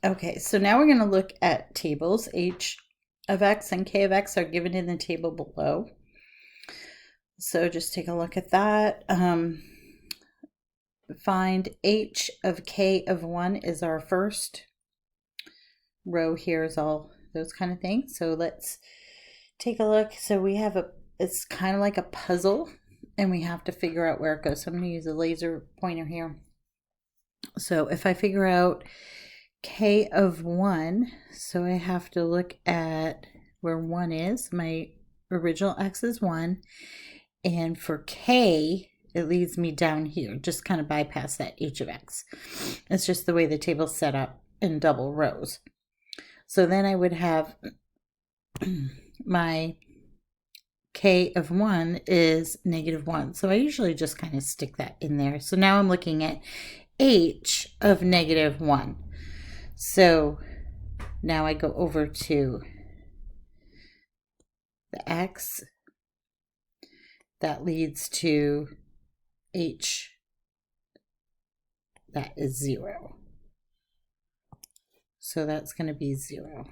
Okay, so now we're going to look at tables. H of x and k of x are given in the table below. So just take a look at that. Find h of k of 1 is our first row. Here's all those kind of things. So let's take a look. So we have it's kind of like a puzzle, and we have to figure out where it goes. So I'm going to use a laser pointer here. So if I figure out k of 1, so I have to look at where 1 is. My original x is 1, and for k it leads me down here, just kind of bypass that h of x. It's just the way the table's set up in double rows. So then I would have my k of 1 is -1. So I usually just kind of stick that in there. So now I'm looking at h of -1. So now I go over to the x. That leads to h that is 0. So that's going to be 0.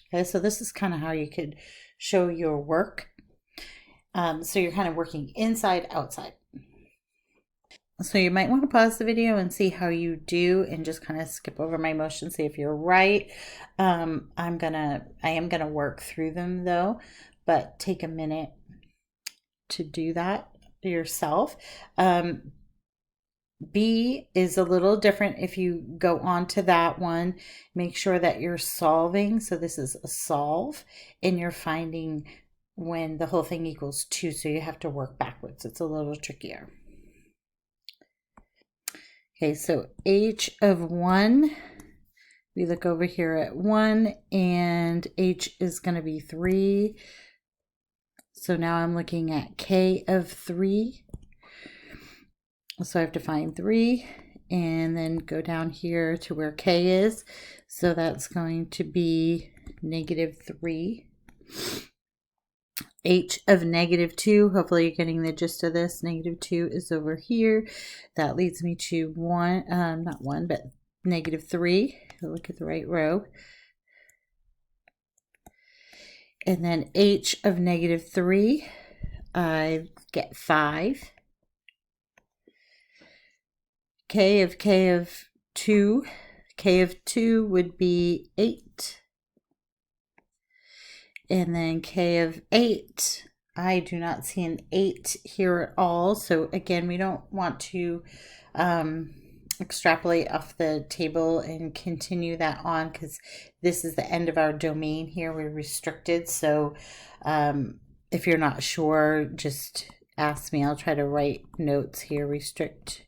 Okay, so this is kind of how you could show your work. So you're kind of working inside, outside. So you might want to pause the video and see how you do, and just kind of skip over my motion, see if you're right. I am gonna work through them though, but take a minute to do that yourself. B is a little different. If you go on to that one, make sure that you're solving. So this is a solve, and you're finding when the whole thing equals 2, so you have to work backwards. It's a little trickier. Okay, so h of 1, we look over here at 1, and h is going to be 3. So now I'm looking at k of 3. So I have to find 3 and then go down here to where k is. So that's going to be -3. H of -2, hopefully you're getting the gist of this. -2 is over here. That leads me to 1, not 1, but -3. Look at the right row. And then h of -3, I get 5. K of 2, k of 2 would be 8. And then k of 8, I do not see an 8 here at all. So again, we don't want to extrapolate off the table and continue that on, because this is the end of our domain here. We're restricted. So if you're not sure, just ask me. I'll try to write notes here. Restrict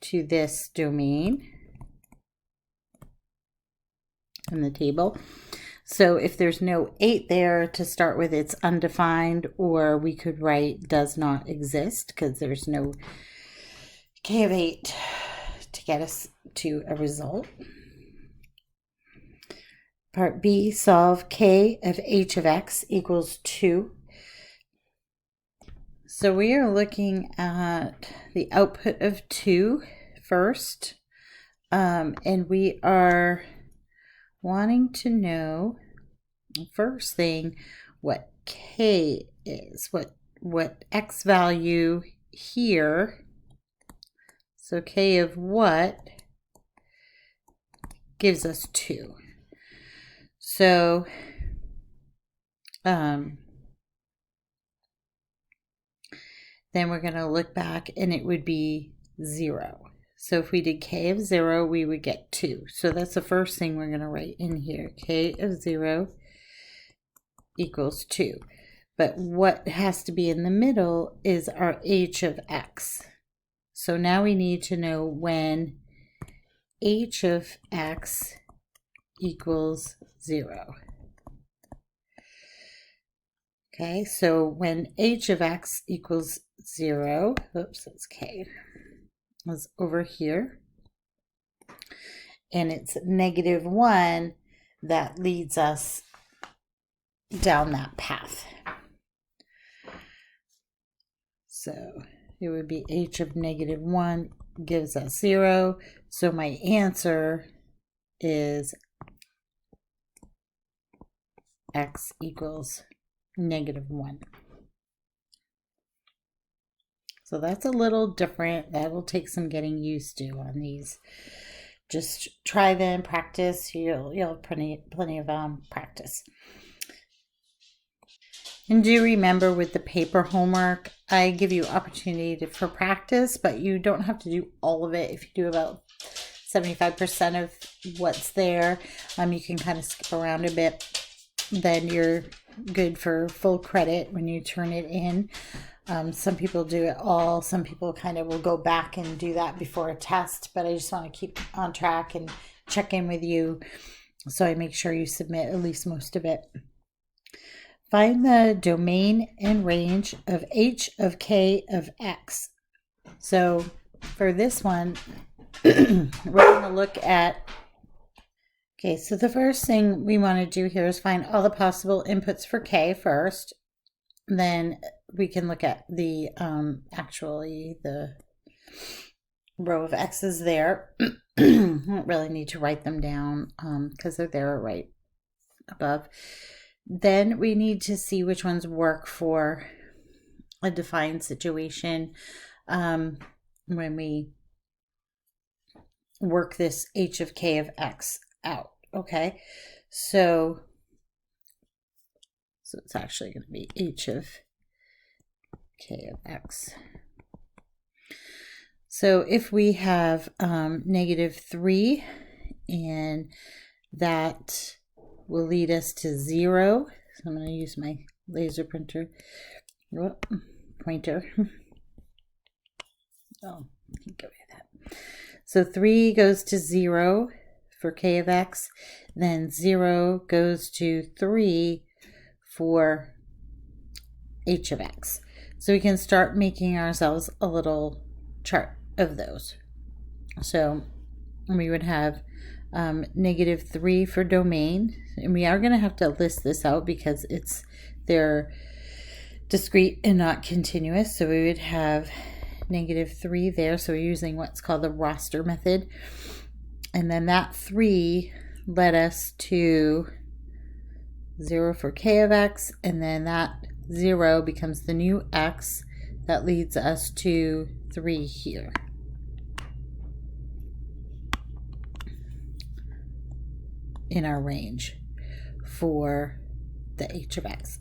to this domain in the table. So if there's no 8 there to start with, it's undefined, or we could write does not exist, because there's no k of 8 to get us to a result. Part B, solve k of h of x equals 2. So we are looking at the output of 2 first, and we are wanting to know, first thing, what k is, what x value here. So k of what gives us 2. So then we're going to look back, and it would be 0. So if we did k of 0, we would get 2. So that's the first thing we're going to write in here. K of 0 equals 2. But what has to be in the middle is our h of x. So now we need to know when h of x equals 0. Okay, so when h of x equals 0, oops, that's k, is over here, and it's -1, that leads us down that path. So it would be h of -1 gives us 0. So my answer is x equals -1. So that's a little different. That'll take some getting used to on these. Just try them, practice. You'll have plenty of practice. And do remember with the paper homework, I give you opportunity for practice, but you don't have to do all of it. If you do about 75% of what's there, you can kind of skip around a bit. Then you're good for full credit when you turn it in. Some people do it all. Some people kind of will go back and do that before a test, but I just want to keep on track and check in with you so I make sure you submit at least most of it. Find the domain and range of h of k of x. So for this one, we're going to look at, okay, so the first thing we want to do here is find all the possible inputs for k first. Then we can look at the actually the row of x's there. I don't really need to write them down because they're there right above. Then we need to see which ones work for a defined situation when we work this h of k of x out. Okay, so it's actually going to be h of k of x. So if we have -3, and that will lead us to 0. So I'm going to use my laser pointer. Oh, can't get rid of that. So 3 goes to 0 for k of x. Then 0 goes to 3 for h of x. So we can start making ourselves a little chart of those. So we would have -3 for domain, and we are going to have to list this out because they're discrete and not continuous. So we would have -3 there. So we're using what's called the roster method, and then that 3 led us to 0 for k of x, and then that 0 becomes the new x that leads us to 3 here. In our range for the h of x.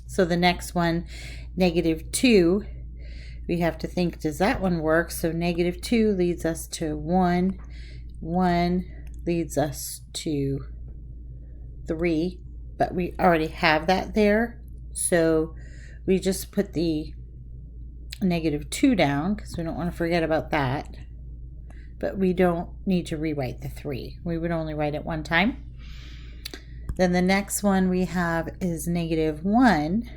So the next one, -2, we have to think, does that one work? So -2 leads us to 1, 1 leads us to 3, but we already have that there. So we just put the -2 down because we don't want to forget about that. But we don't need to rewrite the 3. We would only write it one time. Then the next one we have is -1.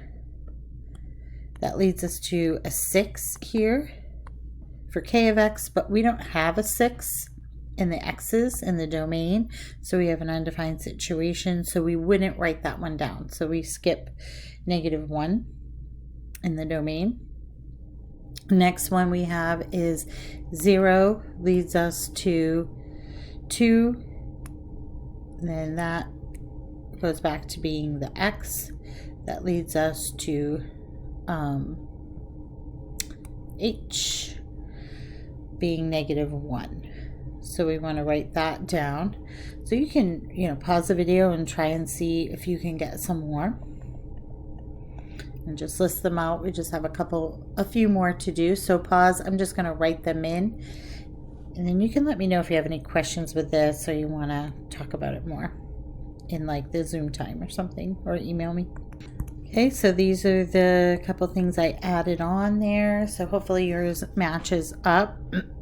That leads us to a 6 here for k of x, but we don't have a 6 in the x's in the domain, so we have an undefined situation, so we wouldn't write that one down. So we skip -1 in the domain. Next one we have is 0 leads us to 2, and then that goes back to being the x that leads us to h being -1. So we want to write that down. So you can pause the video and try and see if you can get some more and just list them out. We just have a few more to do, so pause. I'm just going to write them in, and then you can let me know if you have any questions with this or you want to talk about it more in like the Zoom time or something, or email me. Okay, so these are the couple things I added on there, so hopefully yours matches up.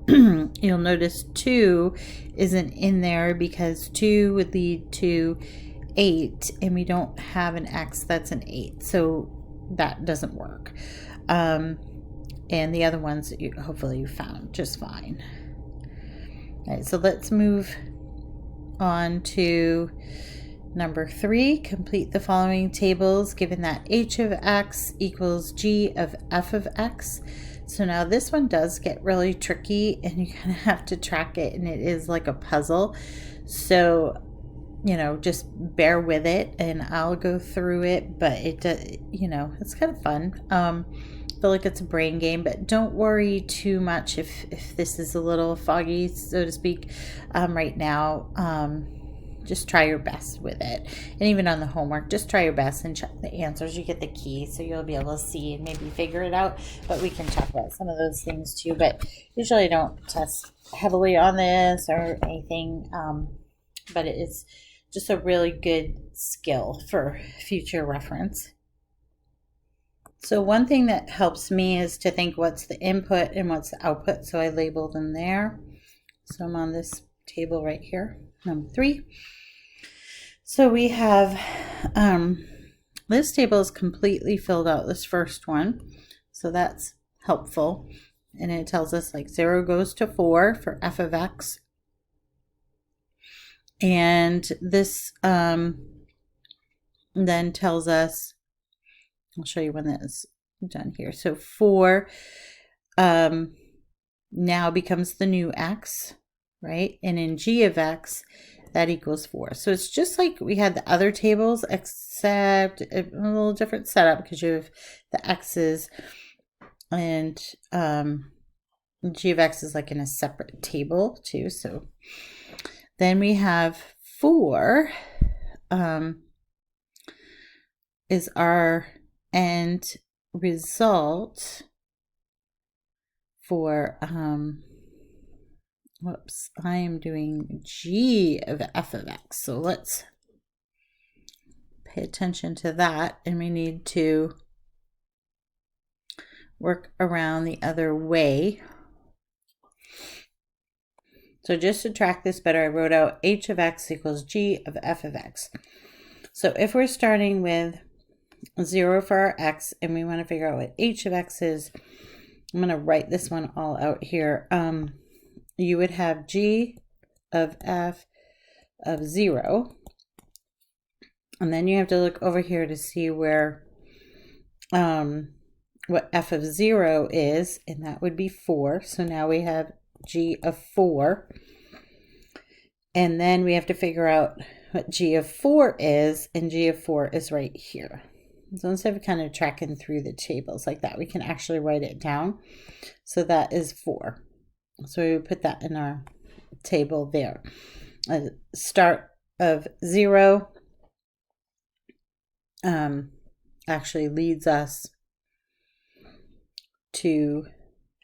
You'll notice 2 isn't in there because 2 would lead to 8, and we don't have an x that's an 8, so that doesn't work. And the other ones hopefully you found just fine. All right, so let's move on to number 3. Complete the following tables given that h of x equals g of f of x. So now this one does get really tricky and you kind of have to track it, and it is like a puzzle. So, you know, just bear with it and I'll go through it, but it does, you know, it's kind of fun. I feel like it's a brain game, but don't worry too much if this is a little foggy, so to speak, right now. Just try your best with it. And even on the homework, just try your best and check the answers. You get the key, so you'll be able to see and maybe figure it out. But we can talk about some of those things too. But usually I don't test heavily on this or anything. But it is just a really good skill for future reference. So one thing that helps me is to think what's the input and what's the output. So I label them there. So I'm on this table right here, number 3. So we have, this table is completely filled out, this first one. So that's helpful. And it tells us like 0 goes to 4 for f of x. And this then tells us, I'll show you when that is done here. So 4 now becomes the new x, right? And in g of x, that equals 4. So it's just like we had the other tables, except a little different setup because you have the x's, and g of x is like in a separate table too. So then we have 4 is our end result for whoops, I am doing g of f of x. So let's pay attention to that, and we need to work around the other way. So just to track this better, I wrote out h of x equals g of f of x. So if we're starting with 0 for our x and we want to figure out what h of x is, I'm going to write this one all out here. You would have g of f of 0. And then you have to look over here to see where what f of 0 is, and that would be 4. So now we have g of 4. And then we have to figure out what g of 4 is, and g of 4 is right here. So instead of kind of tracking through the tables like that, we can actually write it down. So that is 4. So we would put that in our table there. Start of 0 actually leads us to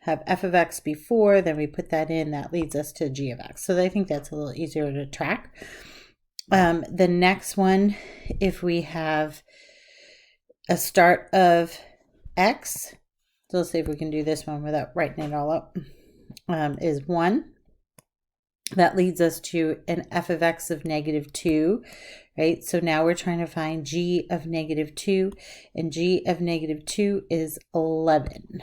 have f of x be 4, then we put that in, that leads us to g of x. So I think that's a little easier to track. The next one, if we have a start of x, so let's see if we can do this one without writing it all up, is 1. That leads us to an f of x of -2, right? So now we're trying to find g of -2, and g of -2 is 11.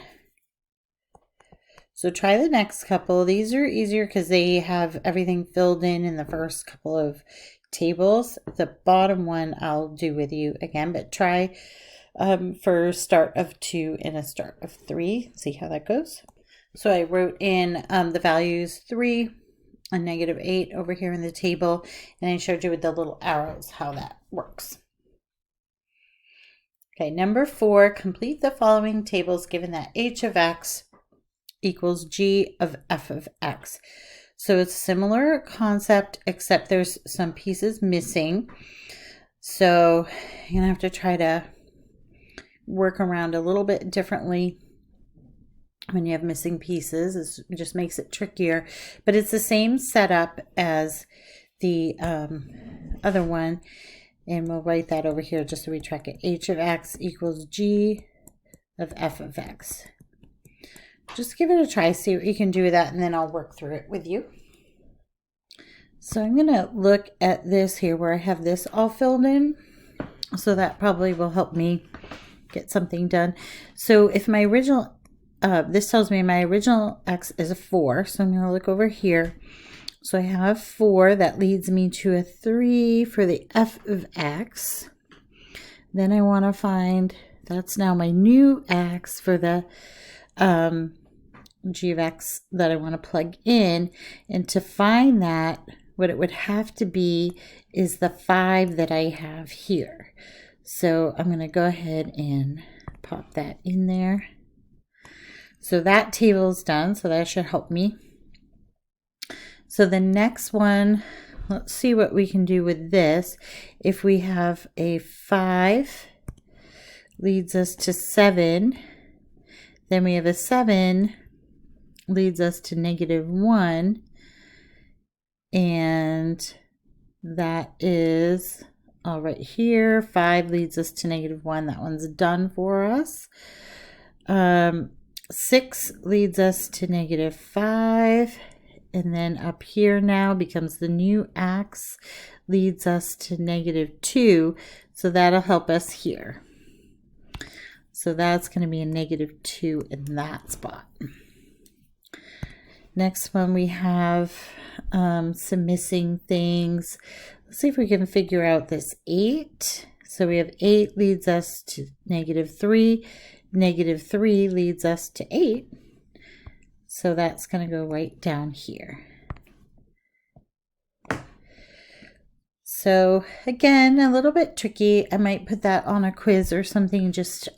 So try the next couple. These are easier because they have everything filled in the first couple of tables. The bottom one I'll do with you again, but try for start of 2 and a start of 3. See how that goes. So I wrote in the values 3 and -8 over here in the table, and I showed you with the little arrows how that works. Okay, number 4, complete the following tables given that h of x equals g of f of x. So it's a similar concept, except there's some pieces missing. So you're gonna have to try to work around a little bit differently when you have missing pieces. It just makes it trickier, but it's the same setup as the other one, and we'll write that over here just so we track it. H of x equals g of f of x. Just give it a try, see what you can do with that, and then I'll work through it with you. So I'm going to look at this here where I have this all filled in, so that probably will help me get something done. So if my original this tells me my original x is a 4, so I'm going to look over here. So I have 4, that leads me to a 3 for the f of x. Then I want to find, that's now my new x for the g of x that I want to plug in. And to find that, what it would have to be is the 5 that I have here. So I'm going to go ahead and pop that in there. So that table is done, so that should help me. So the next one, let's see what we can do with this. If we have a 5 leads us to 7, then we have a 7 leads us to -1, and that is all right here. 5 leads us to -1. That one's done for us. 6 leads us to -5. And then up here now becomes the new x, leads us to -2. So that'll help us here. So that's going to be a -2 in that spot. Next one, we have some missing things. Let's see if we can figure out this 8. So we have 8 leads us to -3. -3 leads us to 8. So that's going to go right down here. So again, a little bit tricky. I might put that on a quiz or something, just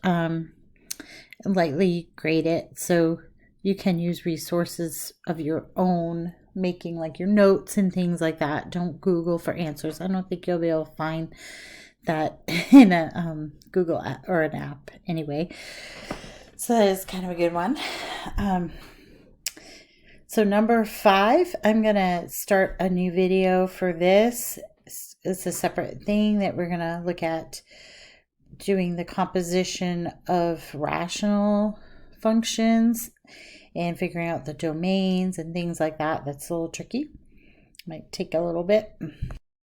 lightly grade it. So you can use resources of your own, making like your notes and things like that. Don't Google for answers. I don't think you'll be able to find that in a Google app or an app anyway. So that is kind of a good one. So number 5, I'm going to start a new video for this. It's a separate thing that we're going to look at, doing the composition of rational functions and figuring out the domains and things like that. That's a little tricky. Might take a little bit.